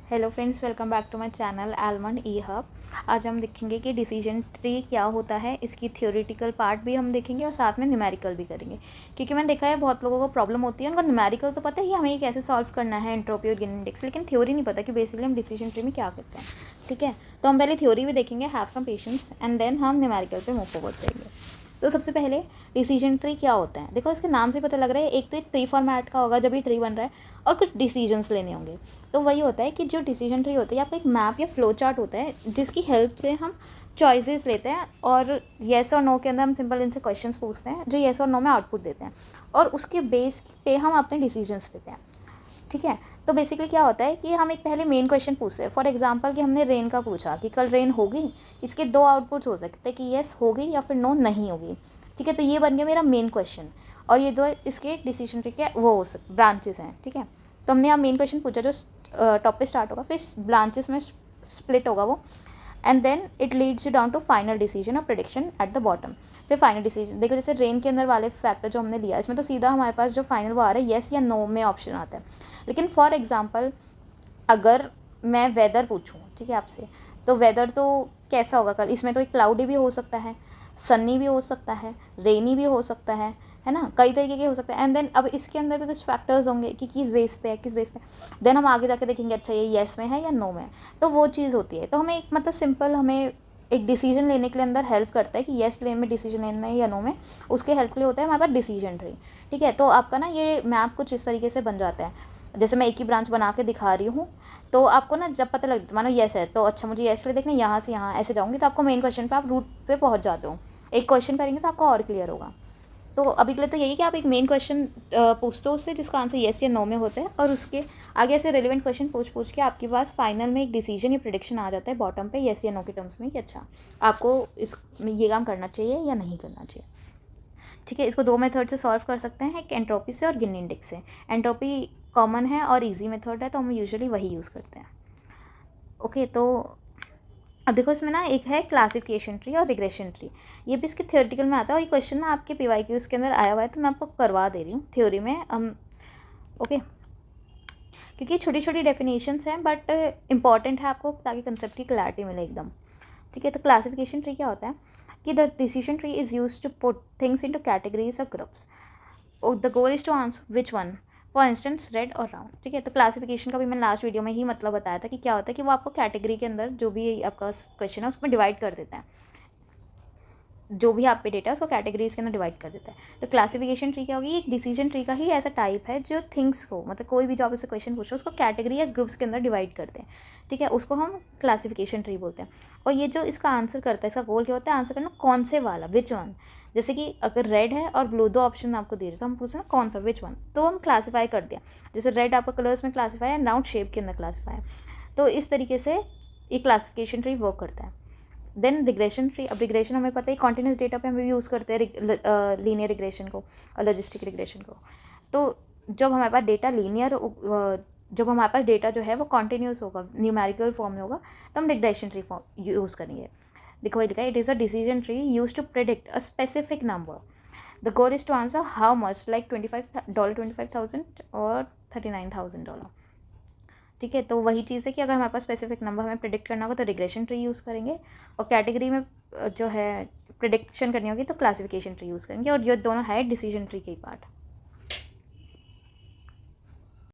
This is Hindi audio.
Hello friends, welcome back to my channel almond e hub. आज हम देखेंगे कि डिसीजन ट्री क्या होता है। इसकी थ्योरेटिकल पार्ट भी हम देखेंगे और साथ में न्यूमेरिकल भी करेंगे, क्योंकि मैंने देखा है बहुत लोगों को प्रॉब्लम होती है। उनको न्यूमेरिकल तो पता है कि हमें ये कैसे सॉल्व करना है, एंट्रोपी और गिवन इंडेक्स, लेकिन थ्योरी नहीं पता कि बेसिकली हम डिसीजन ट्री में क्या करते हैं। ठीक है, तो हम पहले थ्योरी भी देखेंगे, have some patience, and then हम न्यूमेरिकल पे मूव फॉरवर्ड करेंगे। तो सबसे पहले डिसीजन ट्री क्या होता है, देखो इसके नाम से पता लग रहा है। एक तो ट्री फॉर्मेट का होगा जब ये ट्री बन रहा है, और कुछ डिसीजंस लेने होंगे। तो वही होता है कि जो डिसीजन ट्री होता है आपका एक मैप या फ्लो चार्ट होता है, जिसकी हेल्प से हम चॉइसेस लेते हैं और येस और नो के अंदर हम सिंपल इनसे क्वेश्चंस पूछते हैं जो येस और नो में आउटपुट देते हैं, और उसके बेस पे हम अपने डिसीजंस लेते हैं। ठीक है, तो बेसिकली क्या होता है कि हम एक पहले मेन क्वेश्चन पूछते हैं। फॉर एग्जांपल कि हमने रेन का पूछा कि कल रेन होगी, इसके दो आउटपुट्स हो सकते हैं कि येस होगी या फिर नो नहीं होगी। ठीक है, तो ये बन गया मेरा मेन क्वेश्चन, और ये दो इसके डिसीजन ट्री के वो ब्रांचेस हैं। ठीक है, तो हमने यहाँ मेन क्वेश्चन पूछा जो टॉप पे स्टार्ट होगा, फिर ब्रांचेस में स्प्लिट होगा वो, and then it leads you down to final decision और प्रेडिक्शन एट द बॉटम। फिर फाइनल डिसीजन देखो, जैसे रेन के अंदर वाले फैक्टर जो हमने लिया, इसमें तो सीधा हमारे पास जो फाइनल वो आ रहा है येस या नो में ऑप्शन आता है। लेकिन फॉर एग्जांपल अगर मैं वेदर पूछूं, ठीक है आपसे, तो वेदर तो कैसा होगा कल, इसमें तो एक क्लाउडी भी हो सकता है, सन्नी भी हो सकता है, रेनी भी हो सकता है ना, कई तरीके के हो सकते हैं। एंड देन अब इसके अंदर भी कुछ फैक्टर्स होंगे कि किस बेस पे है, किस बेस पे, देन हम आगे जाके देखेंगे अच्छा ये येस में है या नो में है। तो वो चीज़ होती है। तो हमें एक मतलब सिंपल हमें एक डिसीजन लेने के लिए अंदर हेल्प करता है कि येस लेने में डिसीजन लेना है या नो में, उसके हेल्प के लिए होता है हमारे पास डिसीजन ट्री। ठीक है, तो आपका ना ये मैप कुछ इस तरीके से बन जाता है। जैसे मैं एक ही ब्रांच बना के दिखा रही हूँ, तो आपको ना जब पता लगता है मानो येस है, तो अच्छा मुझे येस ले देखना, यहाँ से यहाँ ऐसे जाऊँगी तो आपको मेन क्वेश्चन पे आप रूट पे पहुँच जाते हो। एक क्वेश्चन करेंगे तो आपको और क्लियर होगा। तो अभी के लिए तो यही कि आप एक मेन क्वेश्चन पूछते हो उससे जिसका आंसर येस या नो में होता है, और उसके आगे ऐसे रेलिवेंट क्वेश्चन पूछ के आपके पास फाइनल में एक डिसीजन या प्रेडिक्शन आ जाता है बॉटम पे येस या नो के टर्म्स में कि अच्छा आपको इस ये काम करना चाहिए या नहीं करना चाहिए। ठीक है, इसको दो मेथड से सॉल्व कर सकते हैं, एक एंट्रोपी से और गिवन इंडेक्स से। एंट्रोपी कॉमन है और ईजी मेथड है, तो हम यूजुअली वही यूज़ करते हैं। ओके, तो अब देखो इसमें ना एक है क्लासिफिकेशन ट्री और रिग्रेशन ट्री। ये भी इसके थ्योरेटिकल में आता है, और ये क्वेश्चन ना आपके PYQs के अंदर आया हुआ है, तो मैं आपको करवा दे रही हूँ थ्योरी में। ओके, क्योंकि छोटी छोटी डेफिनेशंस हैं बट इंपॉर्टेंट है आपको, ताकि कंसेप्ट की क्लैरिटी मिले एकदम। ठीक है, तो क्लासिफिकेशन ट्री क्या होता है कि the decision tree is use to put things into categories और groups. The goal is to answer which one, for instance red और राउंड। ठीक है, तो क्लासिफिकेशन का भी मैंने लास्ट वीडियो में ही मतलब बताया था कि क्या होता है कि वो आपको कैटेगरी के अंदर जो भी आपका क्वेश्चन है उसमें डिवाइड कर देता है। जो भी आप पे डेटा है उसको कैटेगरीज के अंदर डिवाइड कर देता है। तो क्लासिफिकेशन ट्री क्या होगी, एक डिसीजन ट्री का ही ऐसा टाइप है जो थिंग्स को, मतलब कोई भी जो आप उससे क्वेश्चन पूछो उसको कैटेगरी या ग्रुप्स के अंदर डिवाइड करते हैं। ठीक है, उसको हम क्लासिफिकेशन ट्री बोलते हैं। और ये जो इसका आंसर करता है, इसका गोल क्या होता है, आंसर करना कौन से वाला, विच वन। जैसे कि अगर रेड है और ब्लू, दो ऑप्शन आपको दे रहे तो हम पूछे ना कौन सा, विच वन, तो हम क्लासीफाई कर दिया। जैसे रेड आपका कलर्स में क्लासीफाई है, राउंड शेप के अंदर क्लासीफाई है। तो इस तरीके से ये क्लासिफिकेशन ट्री वर्क करता है। देन रिग्रेशन ट्री, अब रिग्रेशन हमें पता है कॉन्टिन्यूस डेटा पे हम यूज़ करते हैं लीनियर रिग्रेशन को और लॉजिस्टिक रिग्रेशन को। तो जब हमारे पास डेटा लीनियर, जब हमारे पास डेटा जो है वो कॉन्टिन्यूस होगा, न्यूमेरिकल फॉर्म में होगा, तो हम रिग्रेशन ट्री फॉर्म यूज़ करेंगे। देखो ये लिखा है, it is a decision tree use to predict a specific number. The goal is to answer how much, like $25,000 और $39,000। ठीक है, तो वही चीज़ है कि अगर हमारे पास स्पेसिफिक नंबर हमें प्रिडिक्ट करना होगा तो रिग्रेशन ट्री यूज़ करेंगे, और कैटेगरी में जो है प्रिडिक्शन करनी होगी तो क्लासिफिकेशन ट्री यूज़ करेंगे, और ये दोनों है डिसीजन ट्री के पार्ट।